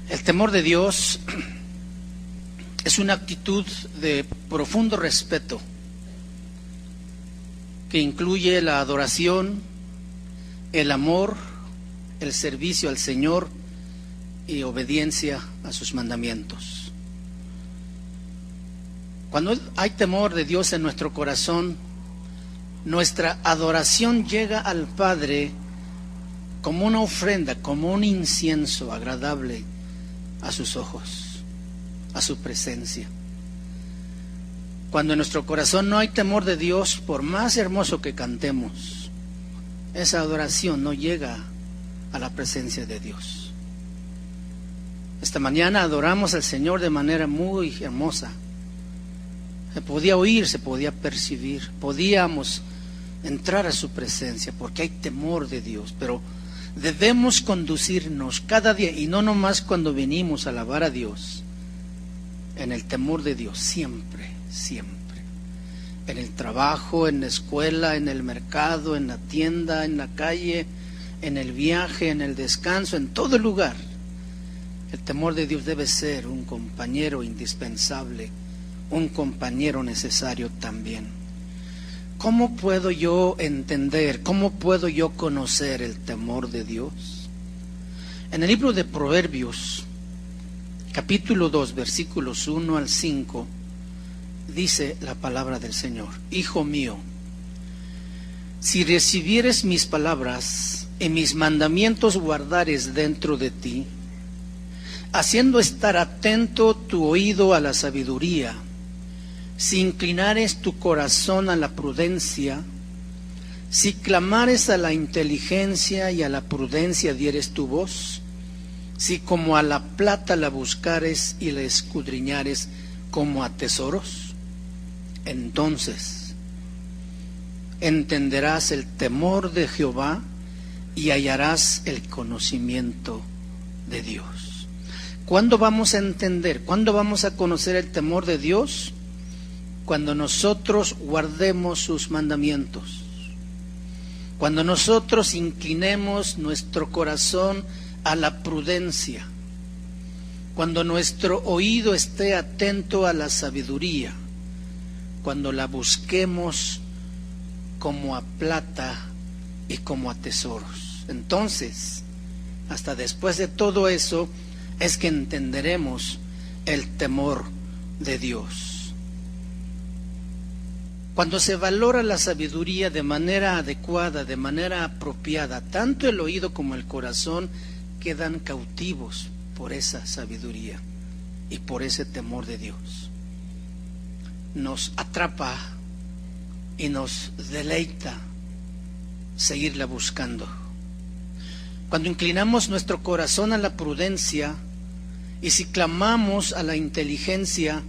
El temor de Dios es una actitud de profundo respeto que incluye la adoración, el amor, el servicio al Señor y obediencia a sus mandamientos. Cuando hay temor de Dios en nuestro corazón, nuestra adoración llega al Padre como una ofrenda, como un incienso agradable a sus ojos, a su presencia. Cuando en nuestro corazón no hay temor de Dios, por más hermoso que cantemos, esa adoración no llega a la presencia de Dios. Esta mañana adoramos al Señor de manera muy hermosa. Se podía oír, se podía percibir, podíamos entrar a su presencia porque hay temor de Dios, pero debemos conducirnos cada día, y no nomás cuando venimos a alabar a Dios, en el temor de Dios, siempre, siempre. En el trabajo, en la escuela, en el mercado, en la tienda, en la calle, en el viaje, en el descanso, en todo lugar. El temor de Dios debe ser un compañero indispensable, un compañero necesario también. ¿Cómo puedo yo entender, cómo puedo yo conocer el temor de Dios? En el libro de Proverbios, capítulo 2, versículos 1 al 5, dice la palabra del Señor: Hijo mío, si recibieres mis palabras y mis mandamientos guardares dentro de ti, haciendo estar atento tu oído a la sabiduría, si inclinares tu corazón a la prudencia, si clamares a la inteligencia y a la prudencia dieres tu voz, si como a la plata la buscares y la escudriñares como a tesoros, entonces entenderás el temor de Jehová y hallarás el conocimiento de Dios. ¿Cuándo vamos a entender? ¿Cuándo vamos a conocer el temor de Dios? Cuando nosotros guardemos sus mandamientos, cuando nosotros inclinemos nuestro corazón a la prudencia, cuando nuestro oído esté atento a la sabiduría, cuando la busquemos como a plata y como a tesoros. Entonces, hasta después de todo eso, es que entenderemos el temor de Dios. Cuando se valora la sabiduría de manera adecuada, de manera apropiada, tanto el oído como el corazón quedan cautivos por esa sabiduría y por ese temor de Dios. Nos atrapa y nos deleita seguirla buscando. Cuando inclinamos nuestro corazón a la prudencia y si clamamos a la inteligencia,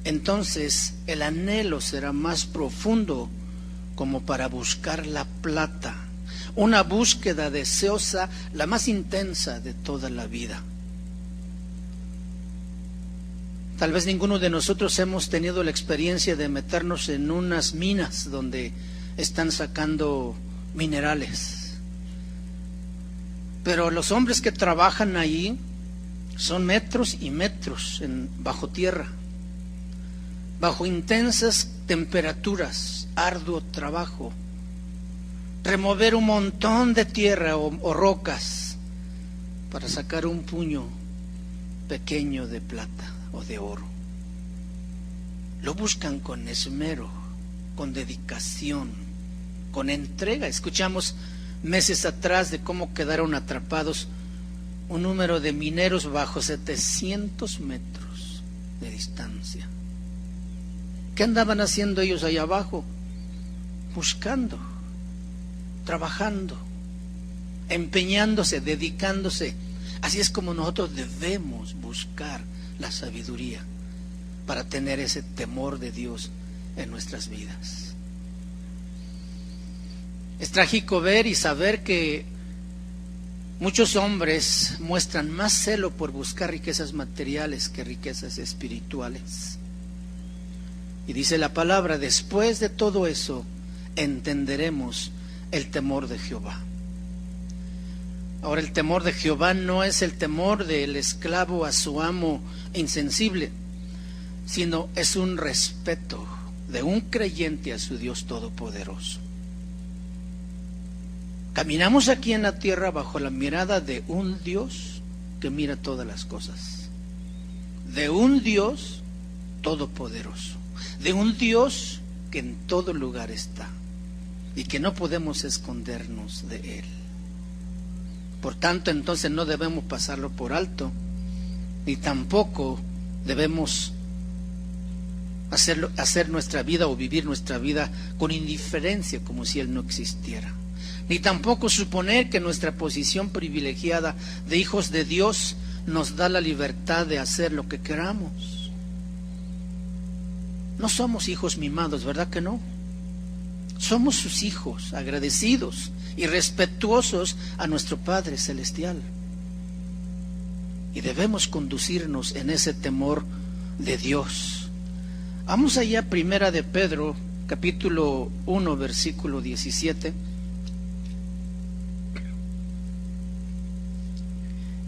entonces el anhelo será más profundo como para buscar la plata, una búsqueda deseosa, la más intensa de toda la vida. Tal vez ninguno de nosotros hemos tenido la experiencia de meternos en unas minas donde están sacando minerales, pero los hombres que trabajan ahí son metros y metros bajo tierra, bajo intensas temperaturas, arduo trabajo, remover un montón de tierra o rocas para sacar un puño pequeño de plata o de oro. Lo buscan con esmero, con dedicación, con entrega. Escuchamos meses atrás de cómo quedaron atrapados un número de mineros bajo 700 metros de distancia. ¿Qué andaban haciendo ellos allá abajo? Buscando, trabajando, empeñándose, dedicándose. Así es como nosotros debemos buscar la sabiduría para tener ese temor de Dios en nuestras vidas. Es trágico ver y saber que muchos hombres muestran más celo por buscar riquezas materiales que riquezas espirituales. Y dice la palabra, después de todo eso, entenderemos el temor de Jehová. Ahora, el temor de Jehová no es el temor del esclavo a su amo insensible, sino es un respeto de un creyente a su Dios todopoderoso. Caminamos aquí en la tierra bajo la mirada de un Dios que mira todas las cosas, de un Dios todopoderoso, de un Dios que en todo lugar está y que no podemos escondernos de Él. Por tanto, entonces no debemos pasarlo por alto, ni tampoco debemos hacer nuestra vida o vivir nuestra vida con indiferencia, como si Él no existiera. Ni tampoco suponer que nuestra posición privilegiada de hijos de Dios nos da la libertad de hacer lo que queramos. No somos hijos mimados, ¿verdad que no? Somos sus hijos, agradecidos y respetuosos a nuestro Padre Celestial. Y debemos conducirnos en ese temor de Dios. Vamos allá, Primera de Pedro, capítulo 1, versículo 17.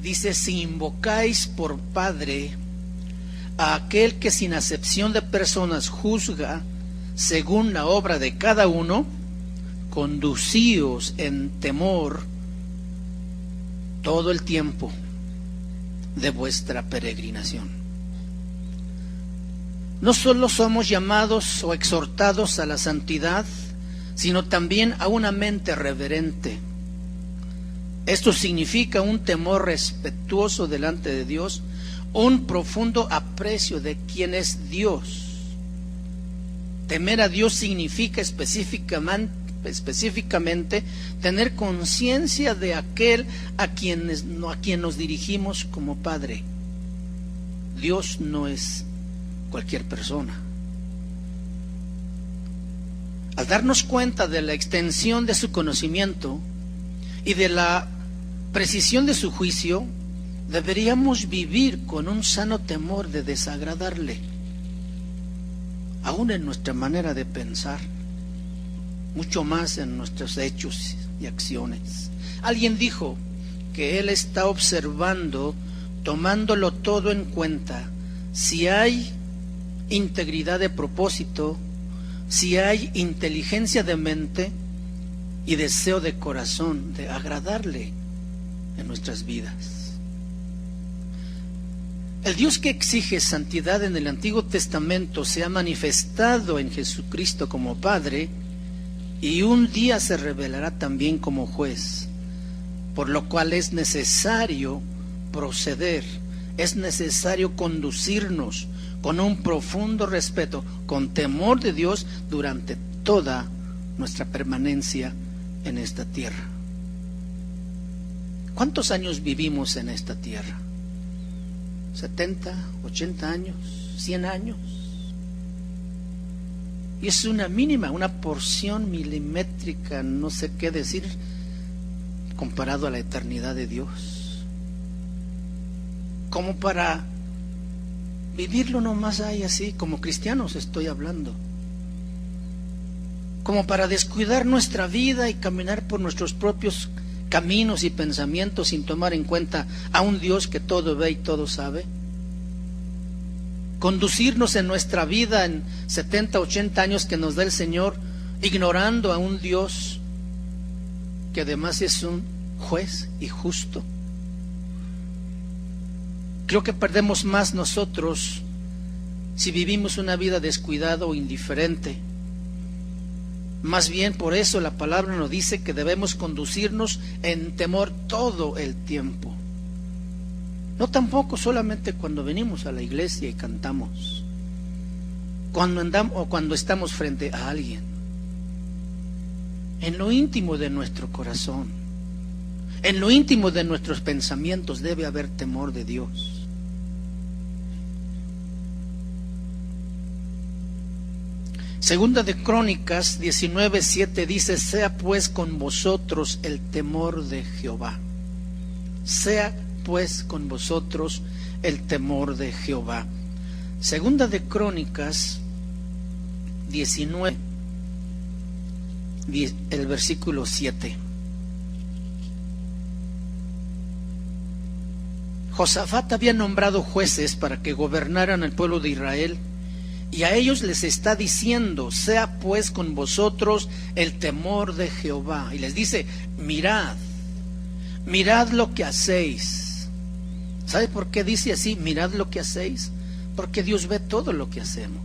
Dice: si invocáis por Padre a aquel que sin acepción de personas juzga según la obra de cada uno, conducíos en temor todo el tiempo de vuestra peregrinación. No solo somos llamados o exhortados a la santidad, sino también a una mente reverente. Esto significa un temor respetuoso delante de Dios, un profundo aprecio de quién es Dios. Temer a Dios significa específicamente tener conciencia de aquel a quien nos dirigimos como Padre. Dios no es cualquier persona. Al darnos cuenta de la extensión de su conocimiento y de la precisión de su juicio, deberíamos vivir con un sano temor de desagradarle, aún en nuestra manera de pensar, mucho más en nuestros hechos y acciones. Alguien dijo que él está observando, tomándolo todo en cuenta, si hay integridad de propósito, si hay inteligencia de mente y deseo de corazón de agradarle en nuestras vidas. El Dios que exige santidad en el Antiguo Testamento se ha manifestado en Jesucristo como Padre, y un día se revelará también como juez, por lo cual es necesario proceder, es necesario conducirnos con un profundo respeto, con temor de Dios durante toda nuestra permanencia en esta tierra. ¿Cuántos años vivimos en esta tierra? ¿70, 80 años, 100 años? Y es una mínima, una porción milimétrica, no sé qué decir, comparado a la eternidad de Dios. Como para vivirlo nomás ahí así, como cristianos estoy hablando. Como para descuidar nuestra vida y caminar por nuestros propios caminos y pensamientos sin tomar en cuenta a un Dios que todo ve y todo sabe. Conducirnos en nuestra vida en 70, 80 años que nos da el Señor, ignorando a un Dios que además es un juez y justo. Creo que perdemos más nosotros si vivimos una vida descuidada o indiferente. Más bien por eso la palabra nos dice que debemos conducirnos en temor todo el tiempo. No tampoco solamente cuando venimos a la iglesia y cantamos, cuando andamos o cuando estamos frente a alguien. En lo íntimo de nuestro corazón, en lo íntimo de nuestros pensamientos debe haber temor de Dios. Segunda de Crónicas 19:7 dice: sea pues con vosotros el temor de Jehová. Sea pues con vosotros el temor de Jehová. Segunda de Crónicas 19, el versículo 7. Josafat había nombrado jueces para que gobernaran el pueblo de Israel, y a ellos les está diciendo: sea pues con vosotros el temor de Jehová. Y les dice: mirad lo que hacéis. ¿Sabe por qué dice así? Mirad lo que hacéis. Porque Dios ve todo lo que hacemos.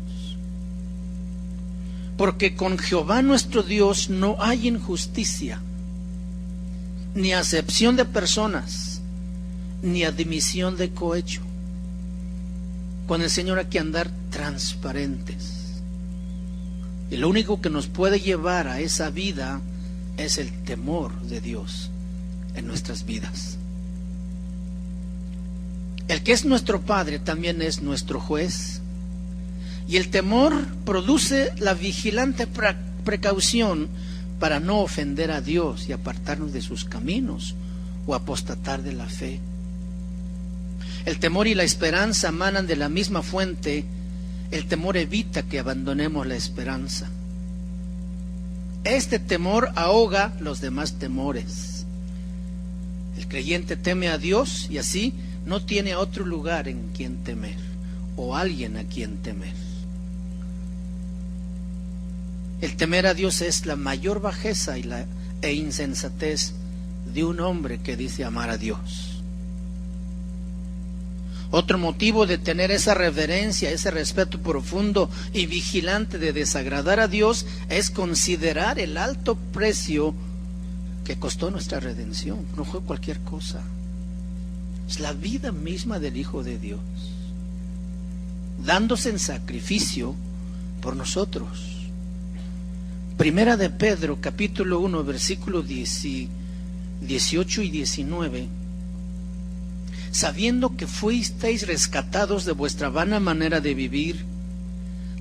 Porque con Jehová nuestro Dios no hay injusticia, ni acepción de personas, ni admisión de cohecho. Con el Señor hay que andar transparentes. Y lo único que nos puede llevar a esa vida es el temor de Dios en nuestras vidas. El que es nuestro Padre también es nuestro juez. Y el temor produce la vigilante precaución para no ofender a Dios y apartarnos de sus caminos o apostatar de la fe. El temor y la esperanza manan de la misma fuente. El temor evita que abandonemos la esperanza. Este temor ahoga los demás temores. El creyente teme a Dios y así no tiene otro lugar en quien temer o alguien a quien temer. El temer a Dios es la mayor bajeza e insensatez de un hombre que dice amar a Dios. Otro motivo de tener esa reverencia, ese respeto profundo y vigilante de desagradar a Dios es considerar el alto precio que costó nuestra redención. No fue cualquier cosa. Es la vida misma del Hijo de Dios, dándose en sacrificio por nosotros. Primera de Pedro, capítulo 1, versículos 18 y 19. Sabiendo que fuisteis rescatados de vuestra vana manera de vivir,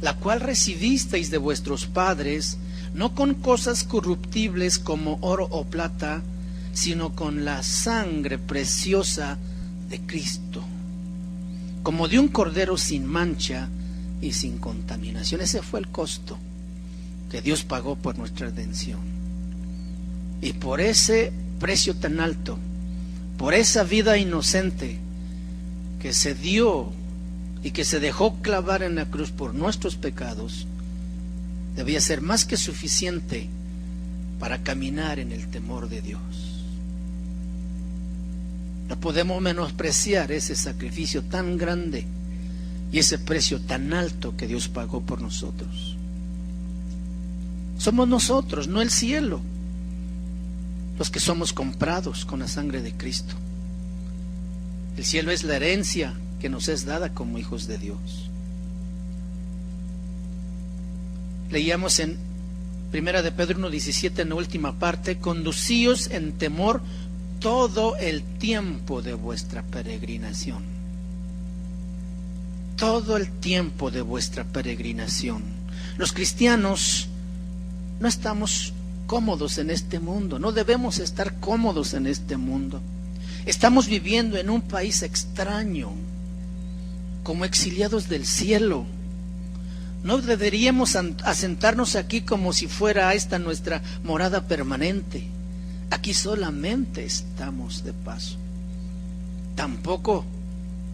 la cual recibisteis de vuestros padres, no con cosas corruptibles como oro o plata, sino con la sangre preciosa de Cristo, como de un cordero sin mancha y sin contaminación. Ese fue el costo que Dios pagó por nuestra redención. Y por ese precio tan alto, por esa vida inocente que se dio y que se dejó clavar en la cruz por nuestros pecados, debía ser más que suficiente para caminar en el temor de Dios. No podemos menospreciar ese sacrificio tan grande y ese precio tan alto que Dios pagó por nosotros. Somos nosotros, no el cielo, los que somos comprados con la sangre de Cristo. El cielo es la herencia que nos es dada como hijos de Dios. Leíamos en Primera de Pedro 1:17 en la última parte: conducíos en temor todo el tiempo de vuestra peregrinación. Todo el tiempo de vuestra peregrinación. Los cristianos no estamos cómodos en este mundo, no debemos estar cómodos en este mundo. Estamos viviendo en un país extraño, como exiliados del cielo. No deberíamos asentarnos aquí como si fuera esta nuestra morada permanente. Aquí solamente estamos de paso. Tampoco,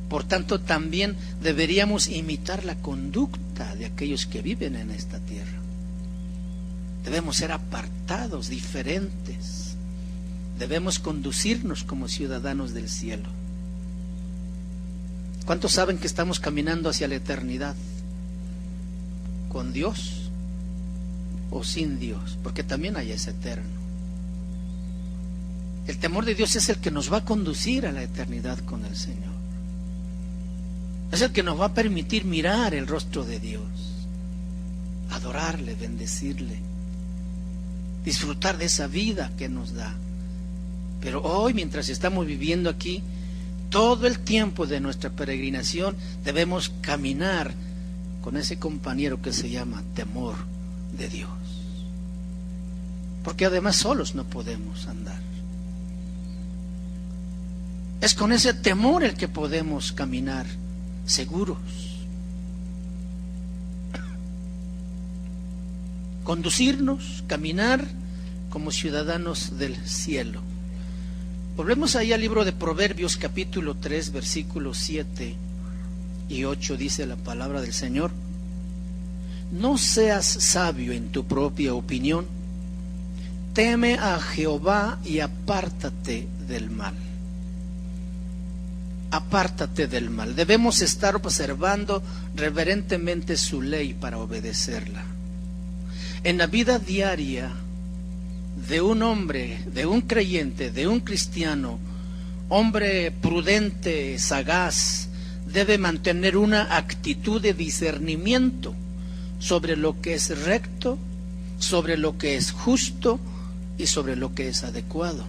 por tanto, también deberíamos imitar la conducta de aquellos que viven en esta tierra. Debemos ser apartados, diferentes. Debemos conducirnos como ciudadanos del cielo. ¿Cuántos saben que estamos caminando hacia la eternidad? ¿Con Dios o sin Dios? Porque también hay ese eterno. El temor de Dios es el que nos va a conducir a la eternidad con el Señor. Es el que nos va a permitir mirar el rostro de Dios, adorarle, bendecirle, disfrutar de esa vida que nos da. Pero hoy, mientras estamos viviendo aquí, todo el tiempo de nuestra peregrinación debemos caminar con ese compañero que se llama temor de Dios. Porque además solos no podemos andar. Es con ese temor el que podemos caminar seguros. Conducirnos, caminar como ciudadanos del cielo. Volvemos ahí al libro de Proverbios capítulo 3 versículos 7 y 8, dice la palabra del Señor: no seas sabio en tu propia opinión, teme a Jehová y apártate del mal. Apártate del mal. Debemos estar observando reverentemente su ley para obedecerla. En la vida diaria de un hombre, de un creyente, de un cristiano, hombre prudente, sagaz, debe mantener una actitud de discernimiento sobre lo que es recto, sobre lo que es justo y sobre lo que es adecuado.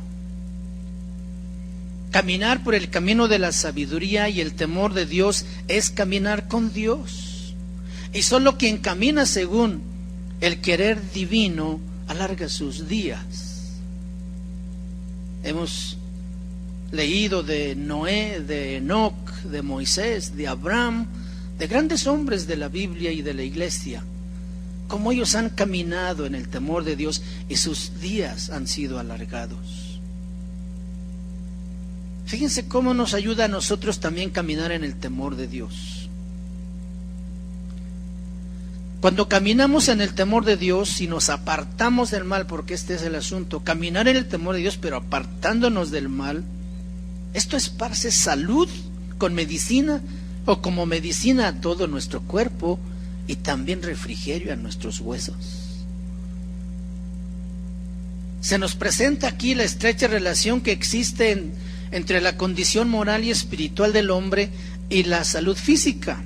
Caminar por el camino de la sabiduría y el temor de Dios es caminar con Dios. Y solo quien camina según el querer divino alarga sus días. Hemos leído de Noé, de Enoc, de Moisés, de Abraham, de grandes hombres de la Biblia y de la iglesia, cómo ellos han caminado en el temor de Dios y sus días han sido alargados. Fíjense cómo nos ayuda a nosotros también caminar en el temor de Dios. Cuando caminamos en el temor de Dios y nos apartamos del mal, porque este es el asunto, caminar en el temor de Dios pero apartándonos del mal, esto esparce salud con medicina o como medicina a todo nuestro cuerpo y también refrigerio a nuestros huesos. Se nos presenta aquí la estrecha relación que existe entre la condición moral y espiritual del hombre y la salud física,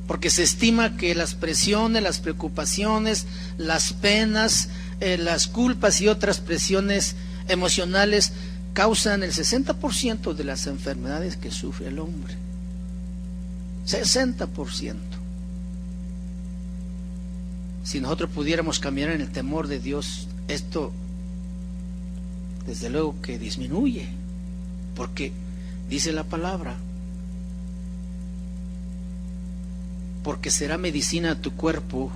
porque se estima que las presiones, las preocupaciones, las penas, las culpas y otras presiones emocionales causan el 60% de las enfermedades que sufre el hombre. 60%. Si nosotros pudiéramos caminar en el temor de Dios, esto desde luego que disminuye, porque dice la palabra: porque será medicina a tu cuerpo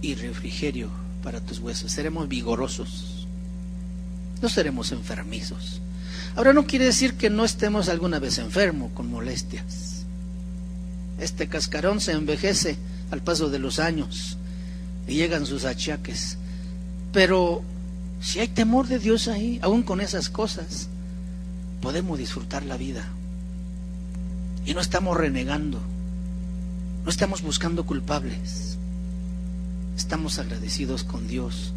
y refrigerio para tus huesos. Seremos vigorosos, no seremos enfermizos. Ahora, no quiere decir que no estemos alguna vez enfermos con molestias. Este cascarón se envejece al paso de los años y llegan sus achaques, pero si hay temor de Dios ahí, aún con esas cosas, podemos disfrutar la vida y no estamos renegando. No estamos buscando culpables, estamos agradecidos con Dios,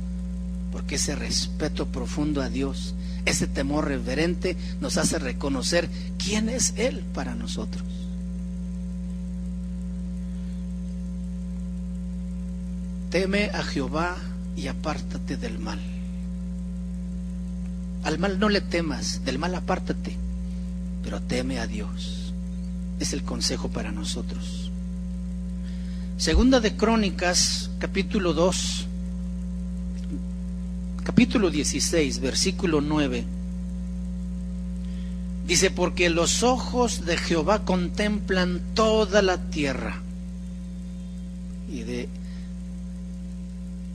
porque ese respeto profundo a Dios, ese temor reverente nos hace reconocer quién es Él para nosotros. Teme a Jehová y apártate del mal. Al mal no le temas, del mal apártate, pero teme a Dios. Es el consejo para nosotros. Segunda de Crónicas, capítulo 2, capítulo 16, versículo 9. Dice: porque los ojos de Jehová contemplan toda la tierra.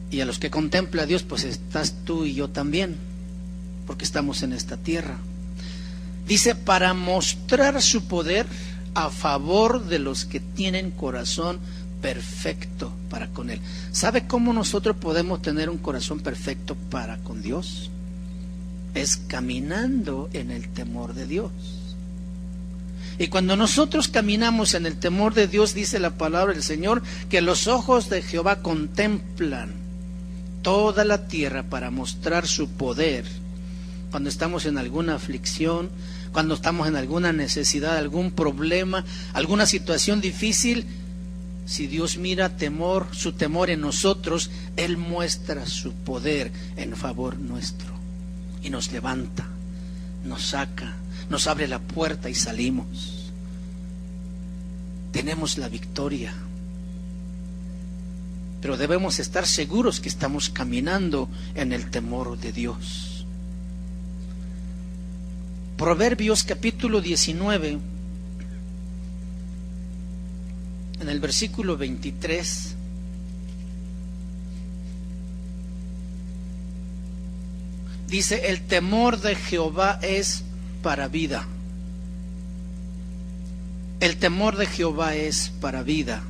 Y a los que contempla a Dios, pues estás tú y yo también, porque estamos en esta tierra. Dice: para mostrar su poder a favor de los que tienen corazón perfecto para con Él. ¿Sabe cómo nosotros podemos tener un corazón perfecto para con Dios? Es caminando en el temor de Dios. Y cuando nosotros caminamos en el temor de Dios, dice la palabra del Señor, que los ojos de Jehová contemplan toda la tierra para mostrar su poder. Cuando estamos en alguna aflicción, cuando estamos en alguna necesidad, algún problema, alguna situación difícil, si Dios mira su temor en nosotros, Él muestra su poder en favor nuestro y nos levanta, nos saca, nos abre la puerta y salimos. Tenemos la victoria, pero debemos estar seguros que estamos caminando en el temor de Dios. Proverbios capítulo 19, en el versículo 23, Dice, el temor de Jehová es para vida. El temor de Jehová es para vida,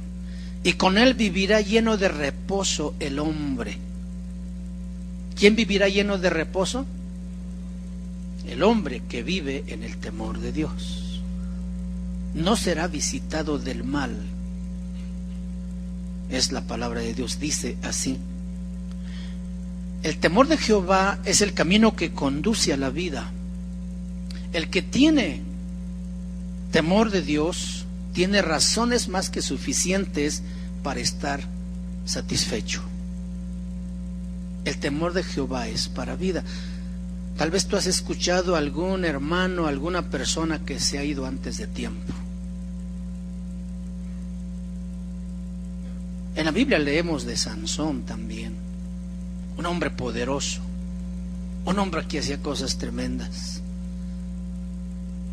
y con él vivirá lleno de reposo el hombre. ¿Quién vivirá lleno de reposo? El hombre que vive en el temor de Dios. No será visitado del mal. Es la palabra de Dios, dice así. El temor de Jehová es el camino que conduce a la vida. El que tiene temor de Dios tiene razones más que suficientes para estar satisfecho. El temor de Jehová es para vida. Tal vez tú has escuchado a algún hermano, alguna persona que se ha ido antes de tiempo. En la Biblia leemos de Sansón también, un hombre poderoso, un hombre que hacía cosas tremendas,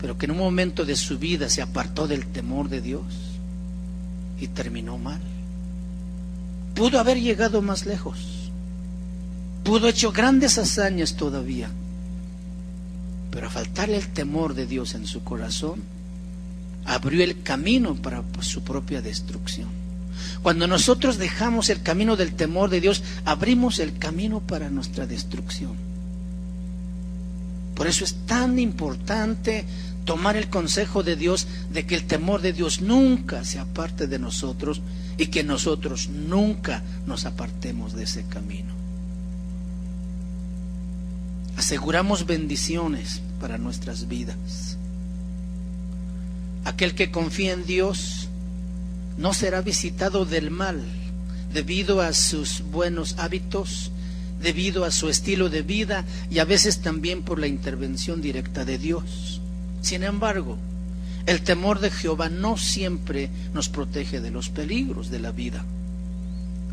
pero que en un momento de su vida se apartó del temor de Dios y terminó mal. Pudo haber llegado más lejos, pudo haber hecho grandes hazañas todavía, pero a faltarle el temor de Dios en su corazón, abrió el camino para su propia destrucción. Cuando nosotros dejamos el camino del temor de Dios, abrimos el camino para nuestra destrucción. Por eso es tan importante tomar el consejo de Dios de que el temor de Dios nunca se aparte de nosotros y que nosotros nunca nos apartemos de ese camino. Aseguramos bendiciones para nuestras vidas. Aquel que confía en Dios no será visitado del mal debido a sus buenos hábitos, debido a su estilo de vida y a veces también por la intervención directa de Dios. Sin embargo, el temor de Jehová no siempre nos protege de los peligros de la vida.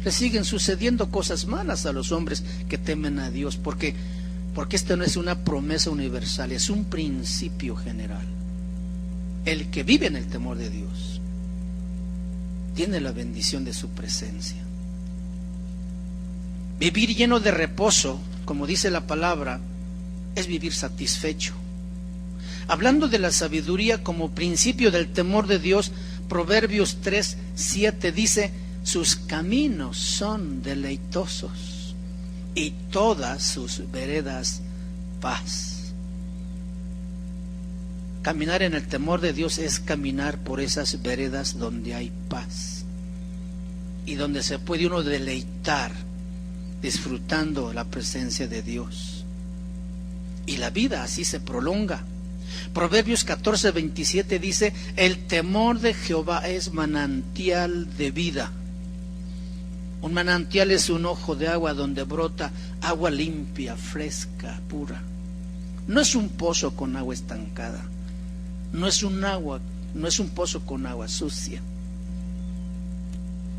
Le siguen sucediendo cosas malas a los hombres que temen a Dios, porque esto no es una promesa universal, es un principio general. El que vive en el temor de Dios tiene la bendición de su presencia. Vivir lleno de reposo, como dice la palabra, es vivir satisfecho. Hablando de la sabiduría como principio del temor de Dios, Proverbios 3:7 dice: sus caminos son deleitosos y todas sus veredas paz. Caminar en el temor de Dios es caminar por esas veredas donde hay paz y donde se puede uno deleitar disfrutando la presencia de Dios. Y la vida así se prolonga. Proverbios 14:27 dice: el temor de Jehová es manantial de vida. Un manantial es un ojo de agua donde brota agua limpia, fresca, pura. No es un pozo con agua estancada. No es un pozo con agua sucia.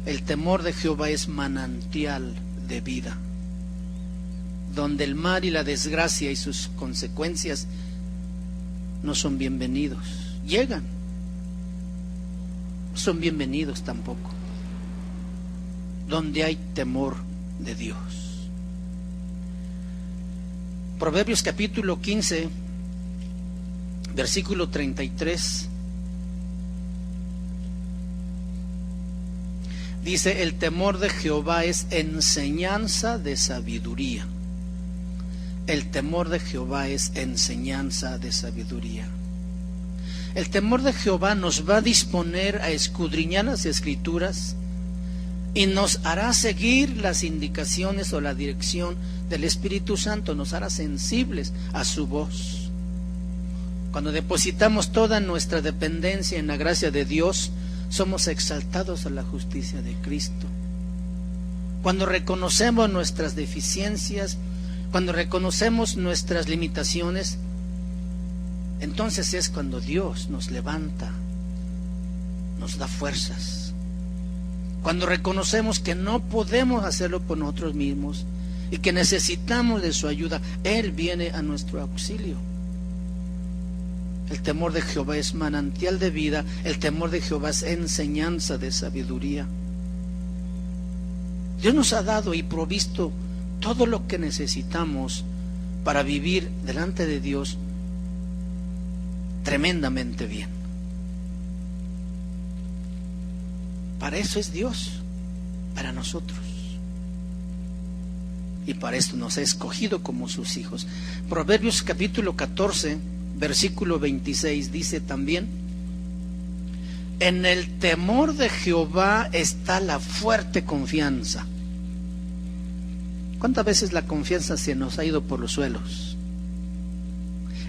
El temor de Jehová es manantial de vida, donde el mal y la desgracia y sus consecuencias no son bienvenidos. Llegan, no son bienvenidos tampoco. Donde hay temor de Dios. Proverbios capítulo 15, versículo 33. Dice: el temor de Jehová es enseñanza de sabiduría. El temor de Jehová es enseñanza de sabiduría. El temor de Jehová nos va a disponer a escudriñar las Escrituras y nos hará seguir las indicaciones o la dirección del Espíritu Santo, nos hará sensibles a su voz. Cuando depositamos toda nuestra dependencia en la gracia de Dios, somos exaltados a la justicia de Cristo. Cuando reconocemos nuestras deficiencias, cuando reconocemos nuestras limitaciones, entonces es cuando Dios nos levanta, nos da fuerzas. Cuando reconocemos que no podemos hacerlo por nosotros mismos y que necesitamos de su ayuda, Él viene a nuestro auxilio. El temor de Jehová es manantial de vida, el temor de Jehová es enseñanza de sabiduría. Dios nos ha dado y provisto todo lo que necesitamos para vivir delante de Dios tremendamente bien. Para eso es Dios, para nosotros. Y para esto nos ha escogido como sus hijos. Proverbios capítulo 14, versículo 26 dice también: en el temor de Jehová está la fuerte confianza. ¿Cuántas veces la confianza se nos ha ido por los suelos?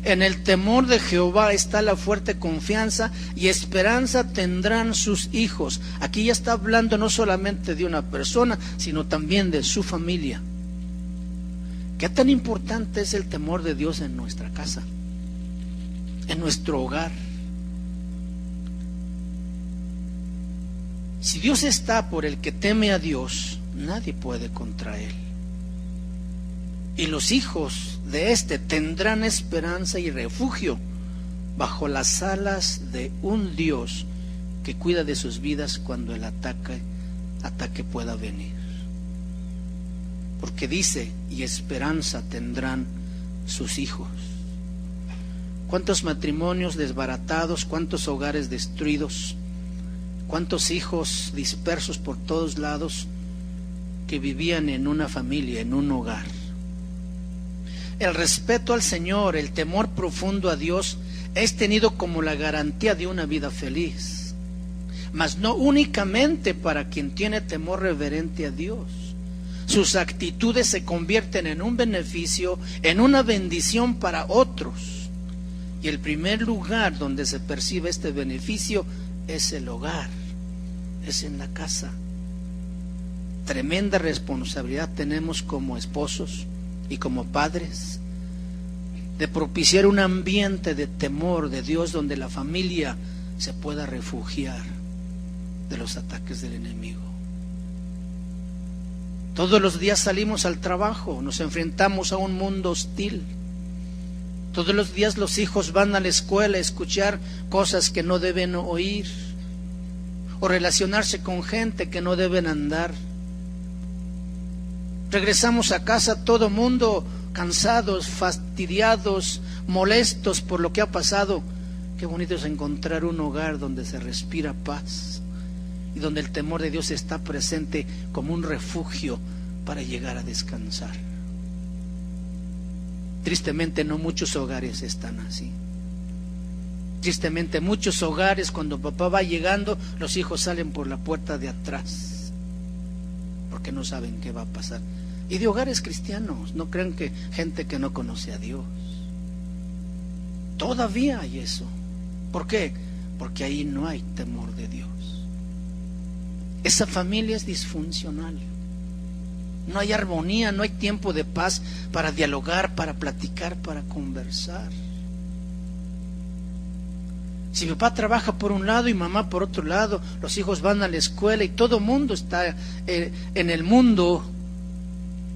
En el temor de Jehová está la fuerte confianza, y esperanza tendrán sus hijos. Aquí ya está hablando no solamente de una persona, sino también de su familia. ¿Qué tan importante es el temor de Dios en nuestra casa, en nuestro hogar? Si Dios está por el que teme a Dios, nadie puede contra él. Y los hijos de éste tendrán esperanza y refugio bajo las alas de un Dios que cuida de sus vidas cuando el ataque pueda venir. Porque dice: y esperanza tendrán sus hijos. ¿Cuántos matrimonios desbaratados, cuántos hogares destruidos, cuántos hijos dispersos por todos lados que vivían en una familia, en un hogar? El respeto al Señor, el temor profundo a Dios es tenido como la garantía de una vida feliz, mas no únicamente para quien tiene temor reverente a Dios. Sus actitudes se convierten en un beneficio, en una bendición para otros. Y el primer lugar donde se percibe este beneficio es el hogar, es en la casa. Tremenda responsabilidad tenemos como esposos y como padres de propiciar un ambiente de temor de Dios donde la familia se pueda refugiar de los ataques del enemigo. Todos los días salimos al trabajo, nos enfrentamos a un mundo hostil. Todos los días los hijos van a la escuela a escuchar cosas que no deben oír, o relacionarse con gente que no deben andar. Regresamos a casa todo mundo cansados, fastidiados, molestos por lo que ha pasado. Qué bonito es encontrar un hogar donde se respira paz y donde el temor de Dios está presente como un refugio para llegar a descansar. Tristemente no muchos hogares están así. Tristemente muchos hogares, cuando papá va llegando, los hijos salen por la puerta de atrás porque no saben qué va a pasar. Y de hogares cristianos, no crean que gente que no conoce a Dios. Todavía hay eso. ¿Por qué? Porque ahí no hay temor de Dios. Esa familia es disfuncional. No hay armonía, no hay tiempo de paz para dialogar, para platicar, para conversar. Si papá trabaja por un lado y mamá por otro lado, los hijos van a la escuela y todo el mundo está en el mundo,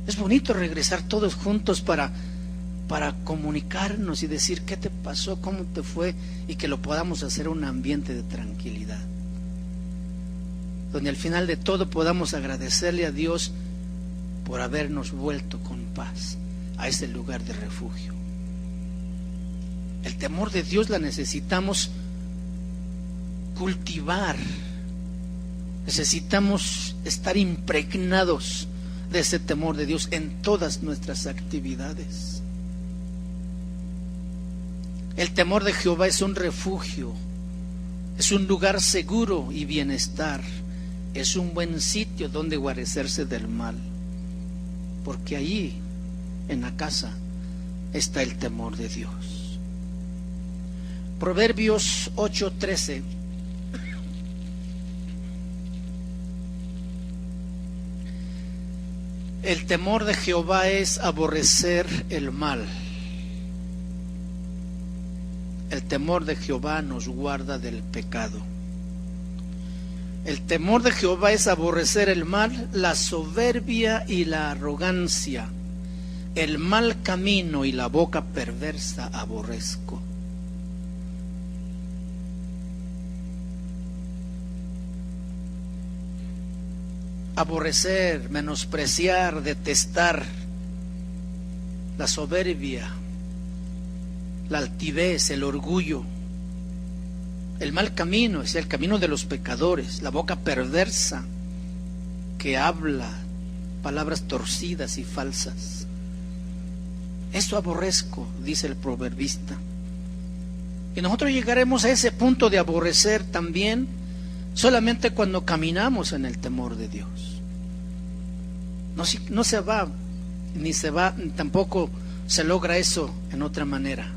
es bonito regresar todos juntos para comunicarnos y decir qué te pasó, cómo te fue, y que lo podamos hacer un ambiente de tranquilidad, donde al final de todo podamos agradecerle a Dios por habernos vuelto con paz a ese lugar de refugio. El temor de Dios la necesitamos cultivar, necesitamos estar impregnados de ese temor de Dios en todas nuestras actividades. El temor de Jehová es un refugio, es un lugar seguro y bienestar, es un buen sitio donde guarecerse del mal, porque allí, en la casa, está el temor de Dios. Proverbios 8:13. El temor de Jehová es aborrecer el mal. El temor de Jehová nos guarda del pecado. El temor de Jehová es aborrecer el mal, la soberbia y la arrogancia, el mal camino y la boca perversa aborrezco. Aborrecer, menospreciar, detestar la soberbia, la altivez, el orgullo. El mal camino es el camino de los pecadores, la boca perversa que habla palabras torcidas y falsas. Esto aborrezco, dice el proverbista. Y nosotros llegaremos a ese punto de aborrecer también solamente cuando caminamos en el temor de Dios. No se va, ni se va, tampoco se logra eso en otra manera.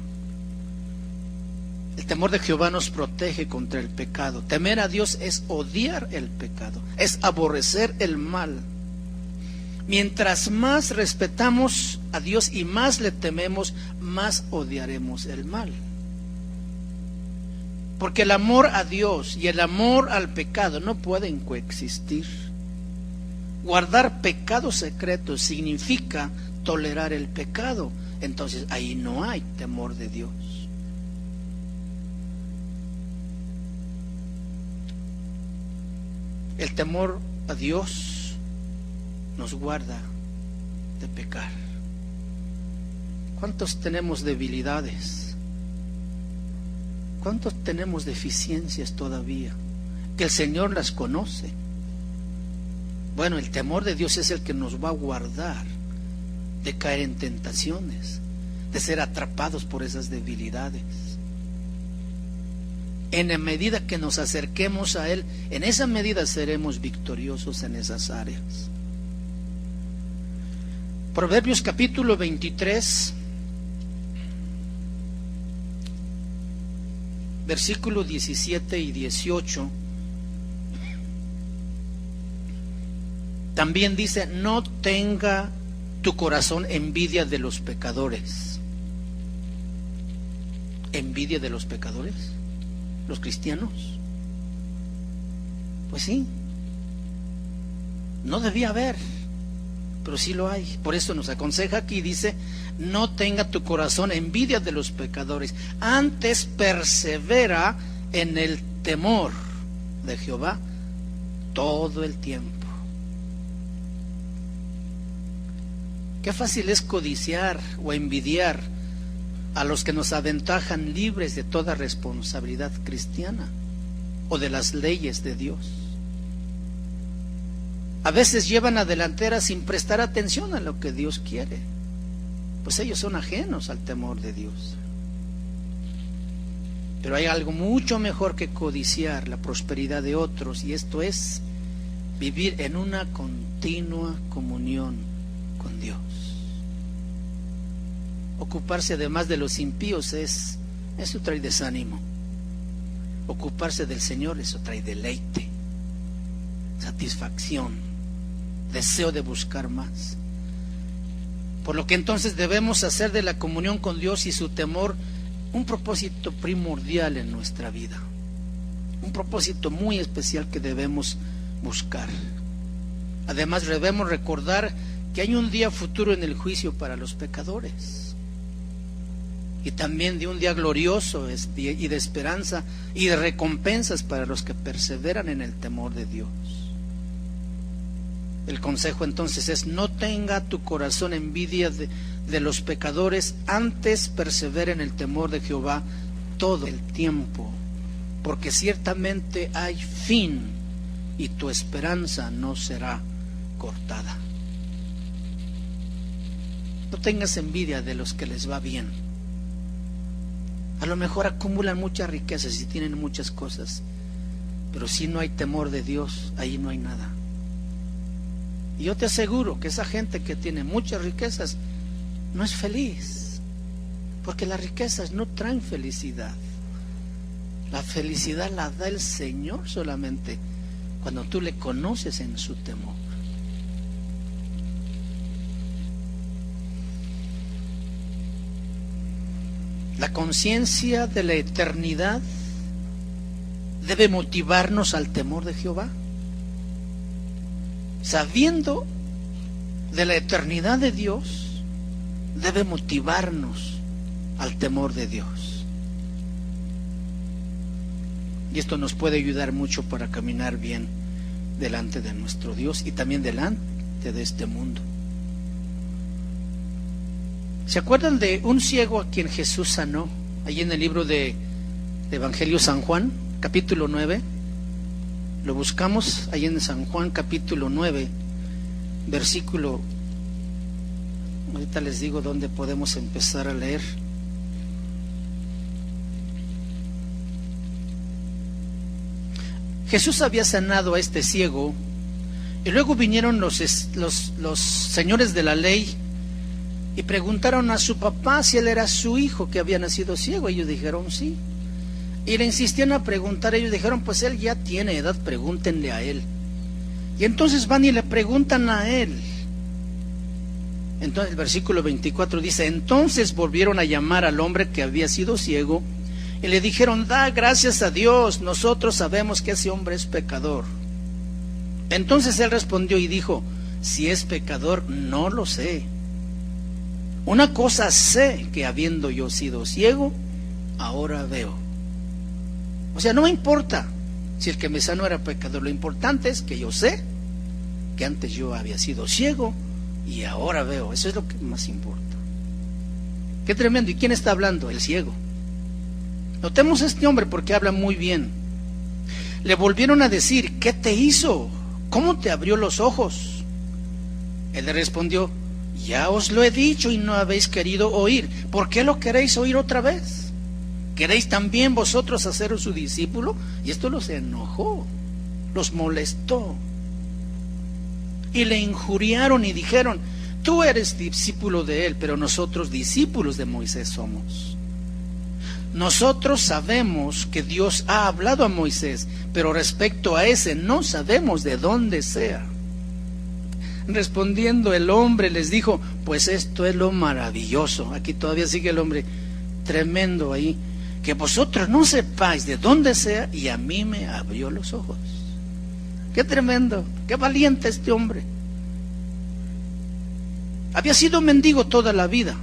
El temor de Jehová nos protege contra el pecado. Temer a Dios es odiar el pecado, es aborrecer el mal. Mientras más respetamos a Dios y más le tememos, más odiaremos el mal. Porque el amor a Dios y el amor al pecado no pueden coexistir. Guardar pecados secretos significa tolerar el pecado. Entonces ahí no hay temor de Dios. El temor a Dios nos guarda de pecar. ¿Cuántos tenemos debilidades? ¿Cuántos tenemos deficiencias todavía? Que el Señor las conoce. Bueno, el temor de Dios es el que nos va a guardar de caer en tentaciones, de ser atrapados por esas debilidades. En la medida que nos acerquemos a Él, en esa medida seremos victoriosos en esas áreas. Proverbios capítulo 23, versículos 17 y 18. También dice: no tenga tu corazón envidia de los pecadores. ¿Envidia de los pecadores? ¿Los cristianos? Pues sí, no debía haber, pero sí lo hay. Por eso nos aconseja aquí, dice: no tenga tu corazón envidia de los pecadores, antes persevera en el temor de Jehová todo el tiempo. Qué fácil es codiciar o envidiar a los que nos aventajan libres de toda responsabilidad cristiana o de las leyes de Dios. A veces llevan la delantera sin prestar atención a lo que Dios quiere, pues ellos son ajenos al temor de Dios. Pero hay algo mucho mejor que codiciar la prosperidad de otros, y esto es vivir en una continua comunión con Dios. Ocuparse además de los impíos eso trae desánimo. Ocuparse del Señor, eso trae deleite, satisfacción, deseo de buscar más. Por lo que entonces debemos hacer de la comunión con Dios y su temor un propósito primordial en nuestra vida, un propósito muy especial que debemos buscar. Además debemos recordar que hay un día futuro en el juicio para los pecadores, y también de un día glorioso y de esperanza y de recompensas para los que perseveran en el temor de Dios. El consejo entonces es: no tenga tu corazón envidia de los pecadores, antes persevera en el temor de Jehová todo el tiempo, porque ciertamente hay fin y tu esperanza no será cortada. No tengas envidia de los que les va bien. A lo mejor acumulan muchas riquezas y tienen muchas cosas, pero si no hay temor de Dios, ahí no hay nada. Y yo te aseguro que esa gente que tiene muchas riquezas no es feliz, porque las riquezas no traen felicidad. La felicidad la da el Señor solamente cuando tú le conoces en su temor. La conciencia de la eternidad debe motivarnos al temor de Jehová. Sabiendo de la eternidad de Dios, debe motivarnos al temor de Dios. Y esto nos puede ayudar mucho para caminar bien delante de nuestro Dios y también delante de este mundo. ¿Se acuerdan de un ciego a quien Jesús sanó? Allí en el libro de Evangelio San Juan, capítulo 9. Lo buscamos ahí en San Juan, capítulo 9, versículo... Ahorita les digo dónde podemos empezar a leer. Jesús había sanado a este ciego y luego vinieron los señores de la ley y preguntaron a su papá si él era su hijo que había nacido ciego. Ellos dijeron sí. Y le insistían a preguntar. Ellos dijeron, pues él ya tiene edad, pregúntenle a él. Y entonces van y le preguntan a él. Entonces el versículo 24 dice, entonces volvieron a llamar al hombre que había sido ciego y le dijeron, da gracias a Dios, nosotros sabemos que ese hombre es pecador. Entonces él respondió y dijo, si es pecador, no lo sé. Una cosa sé, que habiendo yo sido ciego, ahora veo. O sea, no me importa si el que me sanó era pecador, lo importante es que yo sé que antes yo había sido ciego y ahora veo. Eso es lo que más importa. Qué tremendo. ¿Y quién está hablando? El ciego. Notemos a este hombre porque habla muy bien. Le volvieron a decir, ¿qué te hizo? ¿Cómo te abrió los ojos? Él le respondió, ya os lo he dicho y no habéis querido oír. ¿Por qué lo queréis oír otra vez? ¿Queréis también vosotros haceros su discípulo? Y esto los enojó, los molestó. Y le injuriaron y dijeron, tú eres discípulo de él, pero nosotros discípulos de Moisés somos. Nosotros sabemos que Dios ha hablado a Moisés, pero respecto a ese no sabemos de dónde sea. Respondiendo el hombre les dijo, pues esto es lo maravilloso. Aquí todavía sigue el hombre tremendo ahí, que vosotros no sepáis de dónde sea y a mí me abrió los ojos. Qué tremendo, qué valiente este hombre. Había sido mendigo toda la vida,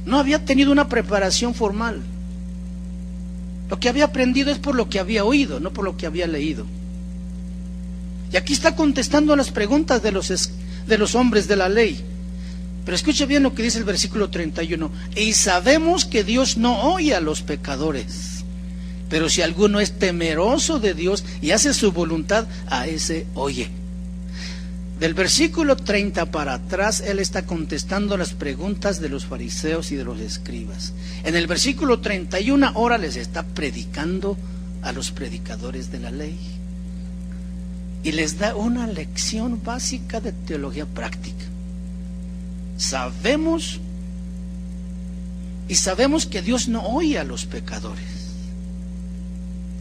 no había tenido una preparación formal. Lo que había aprendido es por lo que había oído, no por lo que había leído. Y aquí está contestando a las preguntas de los hombres de la ley. Pero escuche bien lo que dice el versículo 31. Y sabemos que Dios no oye a los pecadores. Pero si alguno es temeroso de Dios y hace su voluntad, a ese oye. Del versículo 30 para atrás, él está contestando las preguntas de los fariseos y de los escribas. En el versículo 31, ahora les está predicando a los predicadores de la ley. Y les da una lección básica de teología práctica. Sabemos que Dios no oye a los pecadores.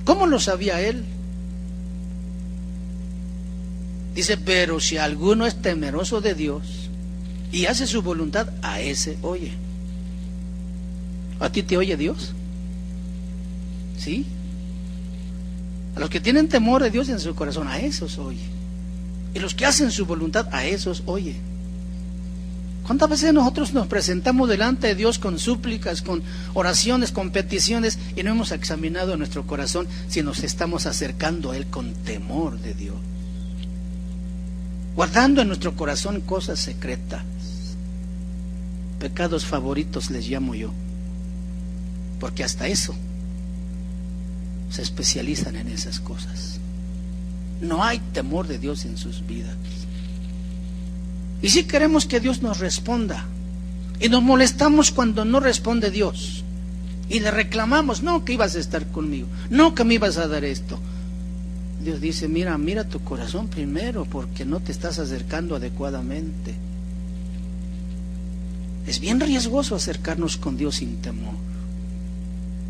¿Cómo lo sabía él? Dice, pero si alguno es temeroso de Dios y hace su voluntad, a ese oye. ¿A ti te oye Dios? ¿Sí? A los que tienen temor de Dios en su corazón, a esos oye. Y los que hacen su voluntad, a esos oye. ¿Cuántas veces nosotros nos presentamos delante de Dios con súplicas, con oraciones, con peticiones y no hemos examinado nuestro corazón si nos estamos acercando a Él con temor de Dios? Guardando en nuestro corazón cosas secretas. Pecados favoritos les llamo yo. Porque hasta eso se especializan en esas cosas. No hay temor de Dios en sus vidas. Y si queremos que Dios nos responda, y nos molestamos cuando no responde Dios, y le reclamamos, no que ibas a estar conmigo, no que me ibas a dar esto. Dios dice, mira tu corazón primero, porque no te estás acercando adecuadamente. Es bien riesgoso acercarnos con Dios sin temor,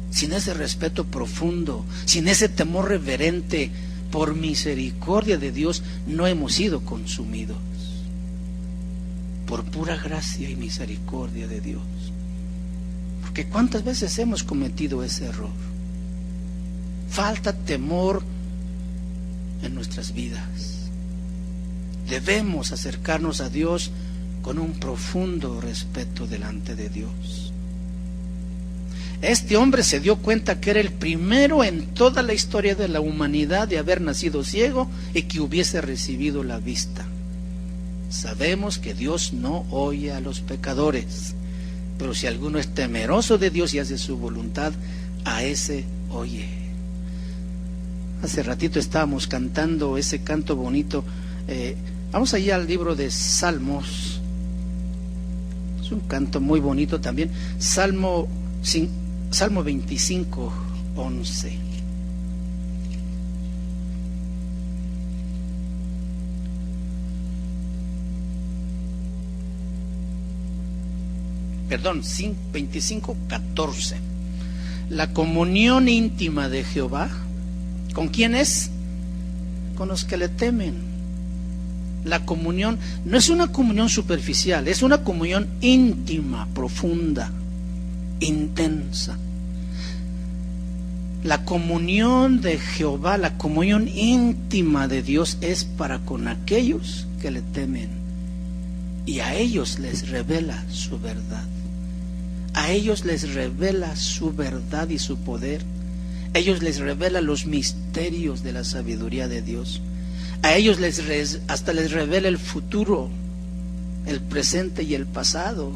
sin ese respeto profundo, sin ese temor reverente. Por misericordia de Dios no hemos sido consumidos. Por pura gracia y misericordia de Dios. Porque ¿cuántas veces hemos cometido ese error? Falta temor en nuestras vidas. Debemos acercarnos a Dios con un profundo respeto delante de Dios. Este hombre se dio cuenta que era el primero en toda la historia de la humanidad de haber nacido ciego y que hubiese recibido la vista. Sabemos que Dios no oye a los pecadores, Pero si alguno es temeroso de Dios y hace su voluntad, a ese oye. Hace ratito estábamos cantando ese canto bonito. Vamos allá al libro de Salmos. Es un canto muy bonito también. Salmo 25, 11. Perdón, 25, 14. La comunión íntima de Jehová, ¿con quién es? Con los que le temen. La comunión no es una comunión superficial, es una comunión íntima, profunda, intensa. La comunión de Jehová, la comunión íntima de Dios es para con aquellos que le temen, y a ellos les revela su verdad. A ellos les revela su verdad y su poder. A ellos les revela los misterios de la sabiduría de Dios. A ellos hasta les revela el futuro, el presente y el pasado.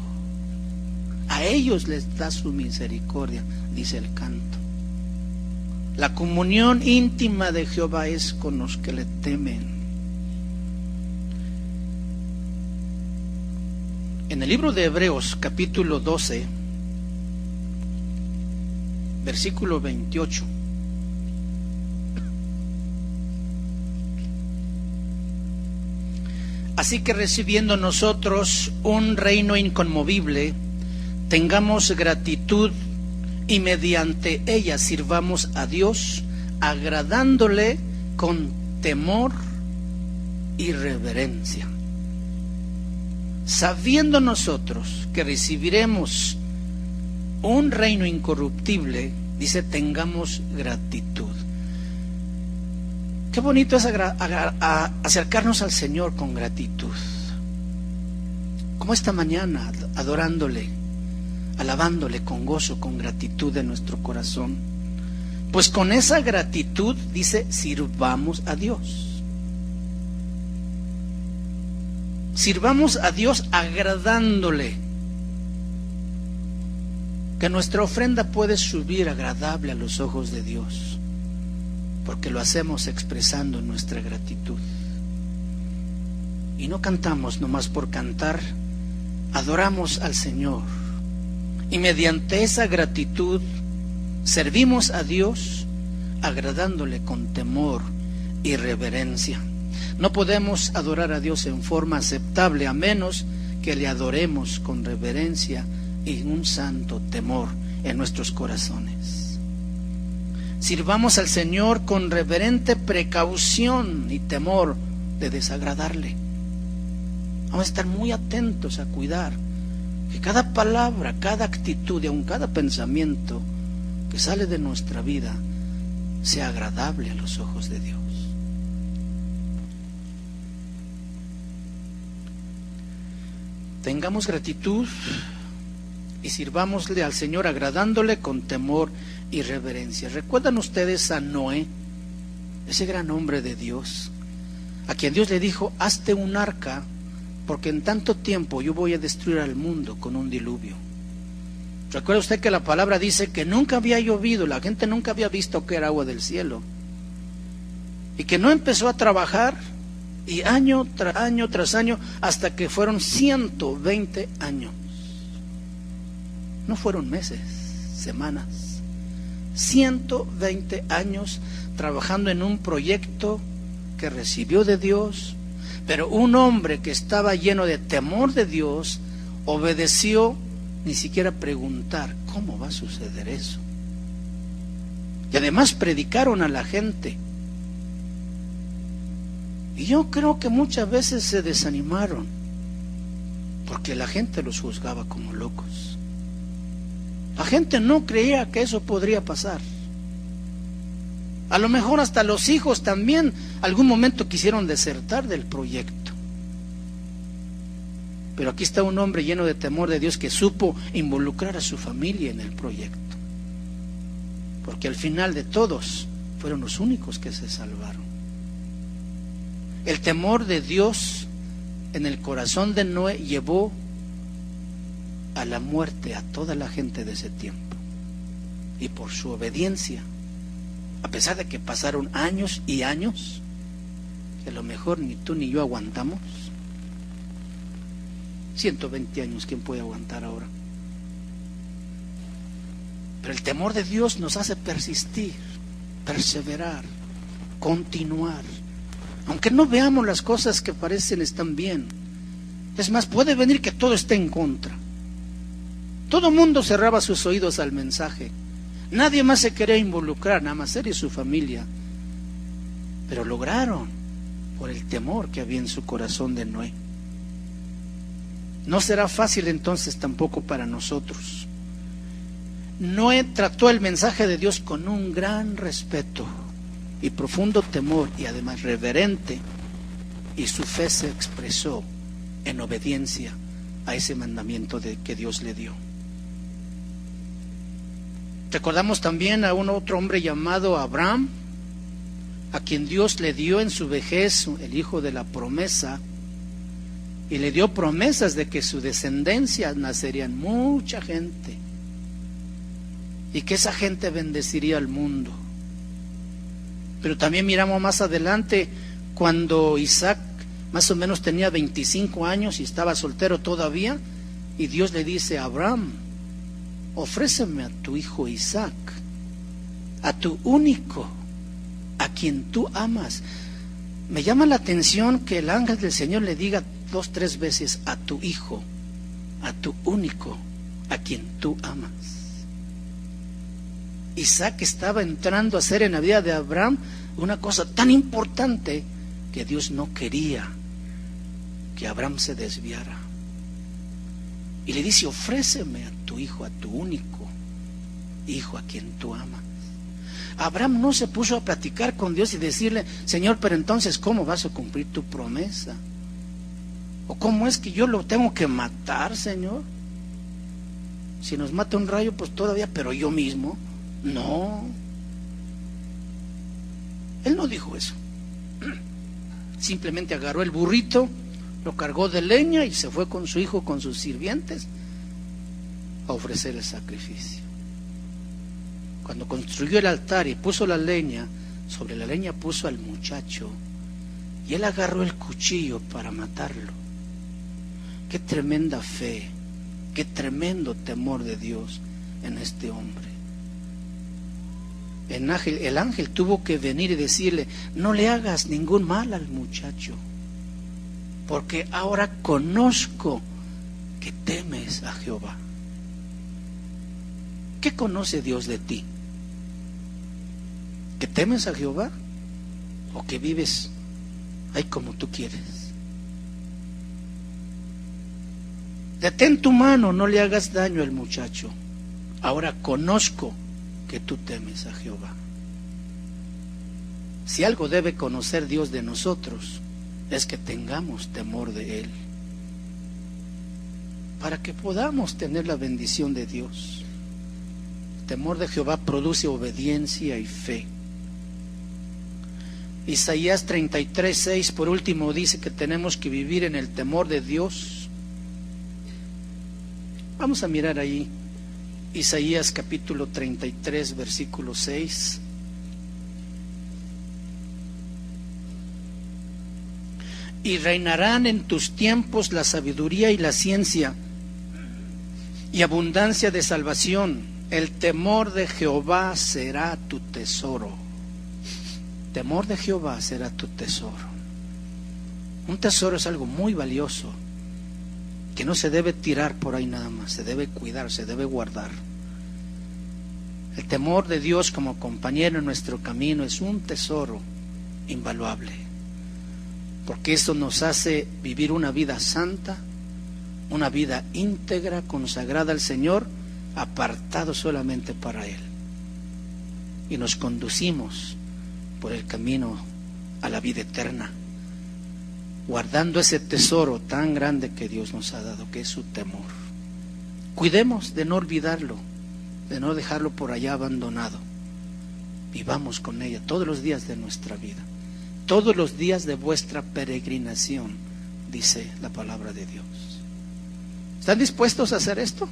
A ellos les da su misericordia, dice el canto. La comunión íntima de Jehová es con los que le temen. En el libro de Hebreos, capítulo 12, versículo 28. Así que recibiendo nosotros un reino inconmovible, tengamos gratitud y mediante ella sirvamos a Dios, agradándole con temor y reverencia. Sabiendo nosotros que recibiremos un reino incorruptible, dice, tengamos gratitud. Qué bonito es acercarnos al Señor con gratitud. Como esta mañana, adorándole, alabándole con gozo, con gratitud en nuestro corazón. Pues con esa gratitud, dice, sirvamos a Dios. Sirvamos a Dios agradándole. Que nuestra ofrenda puede subir agradable a los ojos de Dios, porque lo hacemos expresando nuestra gratitud. Y no cantamos nomás por cantar, adoramos al Señor. Y mediante esa gratitud servimos a Dios agradándole con temor y reverencia. No podemos adorar a Dios en forma aceptable a menos que le adoremos con reverencia y un santo temor en nuestros corazones. Sirvamos al Señor con reverente precaución y temor de desagradarle. Vamos a estar muy atentos a cuidar que cada palabra, cada actitud y aun cada pensamiento que sale de nuestra vida sea agradable a los ojos de Dios. Tengamos gratitud y sirvámosle al Señor agradándole con temor y reverencia. ¿Recuerdan ustedes a Noé, ese gran hombre de Dios, a quien Dios le dijo, hazte un arca, porque en tanto tiempo yo voy a destruir al mundo con un diluvio? ¿Recuerda usted que la palabra dice que nunca había llovido, la gente nunca había visto que era agua del cielo? Y que no empezó a trabajar, y año tras año, hasta que fueron 120 años. No fueron meses, semanas. 120 años trabajando en un proyecto que recibió de Dios, pero un hombre que estaba lleno de temor de Dios obedeció, ni siquiera preguntar cómo va a suceder eso. Y además predicaron a la gente. Y yo creo que muchas veces se desanimaron porque la gente los juzgaba como locos. La gente no creía que eso podría pasar. A lo mejor hasta los hijos también algún momento quisieron desertar del proyecto. Pero aquí está un hombre lleno de temor de Dios que supo involucrar a su familia en el proyecto. Porque al final de todos fueron los únicos que se salvaron. El temor de Dios en el corazón de Noé llevó a la muerte a toda la gente de ese tiempo. Y por su obediencia, a pesar de que pasaron años y años, que a lo mejor ni tú ni yo aguantamos. 120 años, ¿quién puede aguantar ahora? Pero el temor de Dios nos hace persistir, perseverar, continuar. Aunque no veamos las cosas que parecen están bien. Es más, puede venir que todo esté en contra. Todo el mundo cerraba sus oídos al mensaje. Nadie más se quería involucrar, nada más él y su familia. Pero lograron, por el temor que había en su corazón de Noé. No será fácil entonces tampoco para nosotros. Noé trató el mensaje de Dios con un gran respeto y profundo temor, y además reverente, y su fe se expresó en obediencia a ese mandamiento que Dios le dio. Recordamos también a un otro hombre llamado Abraham, a quien Dios le dio en su vejez el hijo de la promesa, y le dio promesas de que su descendencia nacerían mucha gente, y que esa gente bendeciría al mundo. Pero también miramos más adelante, cuando Isaac más o menos tenía 25 años y estaba soltero todavía, y Dios le dice a Abraham: ofréceme a tu hijo Isaac, a tu único, a quien tú amas. Me llama la atención que el ángel del Señor le diga 2, 3 veces: a tu hijo, a tu único, a quien tú amas. Isaac estaba entrando a ser en la vida de Abraham una cosa tan importante que Dios no quería que Abraham se desviara. Y le dice: ofréceme a tu hijo, a tu único hijo, a quien tú amas. Abraham no se puso a platicar con Dios y decirle: Señor, pero entonces ¿cómo vas a cumplir tu promesa? ¿O cómo es que yo lo tengo que matar, Señor? Si nos mata un rayo, pues todavía, pero yo mismo. No. Él no dijo eso. Simplemente agarró el burrito, lo cargó de leña y se fue con su hijo, con sus sirvientes, a ofrecer el sacrificio. Cuando construyó el altar y puso la leña, sobre la leña puso al muchacho, y él agarró el cuchillo para matarlo. Qué tremenda fe, qué tremendo temor de Dios en este hombre. El ángel tuvo que venir y decirle: no le hagas ningún mal al muchacho, porque ahora conozco que temes a Jehová. ¿Qué conoce Dios de ti? ¿Que temes a Jehová o que vives ahí como tú quieres? Detén tu mano, no le hagas daño al muchacho. Ahora conozco que tú temes a Jehová. Si algo debe conocer Dios de nosotros, es que tengamos temor de Él, para que podamos tener la bendición de Dios. El temor de Jehová produce obediencia y fe. Isaías 33:6 por último dice que tenemos que vivir en el temor de Dios. Vamos a mirar ahí Isaías capítulo 33 versículo 6. Y reinarán en tus tiempos la sabiduría y la ciencia, y abundancia de salvación. El temor de Jehová será tu tesoro. Temor de Jehová será tu tesoro. Un tesoro es algo muy valioso, que no se debe tirar por ahí nada más, se debe cuidar, se debe guardar. El temor de Dios como compañero en nuestro camino es un tesoro invaluable, porque esto nos hace vivir una vida santa, una vida íntegra, consagrada al Señor, apartado solamente para Él. Y nos conducimos por el camino a la vida eterna, guardando ese tesoro tan grande que Dios nos ha dado, que es su temor. Cuidemos de no olvidarlo, de no dejarlo por allá abandonado. Vivamos con ella todos los días de nuestra vida, todos los días de vuestra peregrinación, dice la palabra de Dios. ¿Están dispuestos a hacer esto?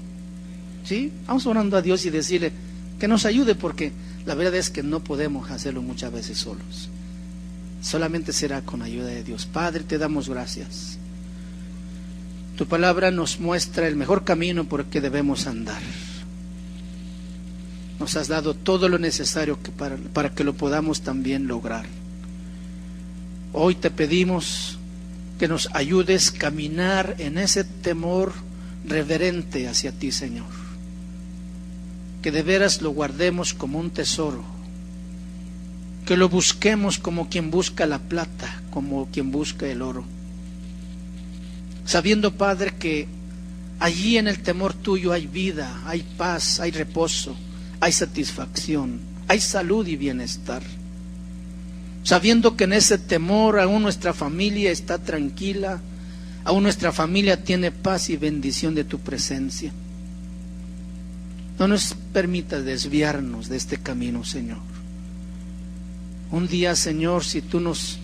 ¿Sí? Vamos orando a Dios y decirle que nos ayude, porque la verdad es que no podemos hacerlo muchas veces solos. Solamente será con ayuda de Dios. Padre, te damos gracias. Tu palabra nos muestra el mejor camino por el que debemos andar. Nos has dado todo lo necesario para que lo podamos también lograr. Hoy te pedimos que nos ayudes a caminar en ese temor reverente hacia ti, Señor. Que de veras lo guardemos como un tesoro. Que lo busquemos como quien busca la plata, como quien busca el oro. Sabiendo, Padre, que allí en el temor tuyo hay vida, hay paz, hay reposo, hay satisfacción, hay salud y bienestar. Sabiendo que en ese temor aún nuestra familia está tranquila, aún nuestra familia tiene paz y bendición de tu presencia. No nos permitas desviarnos de este camino, Señor. Un día, Señor, si tú nos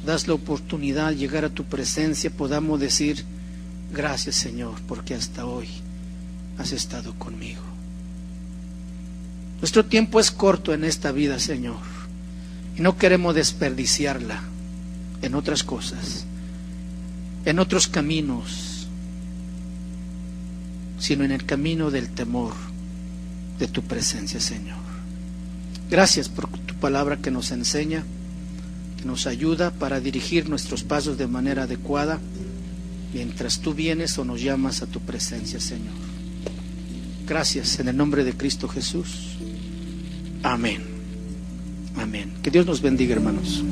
das la oportunidad de llegar a tu presencia, podamos decir: gracias, Señor, porque hasta hoy has estado conmigo. Nuestro tiempo es corto en esta vida, Señor, y no queremos desperdiciarla en otras cosas, en otros caminos, sino en el camino del temor de tu presencia, Señor. Gracias por tu palabra que nos enseña, que nos ayuda para dirigir nuestros pasos de manera adecuada mientras tú vienes o nos llamas a tu presencia, Señor. Gracias en el nombre de Cristo Jesús. Amén. Amén. Que Dios nos bendiga, hermanos.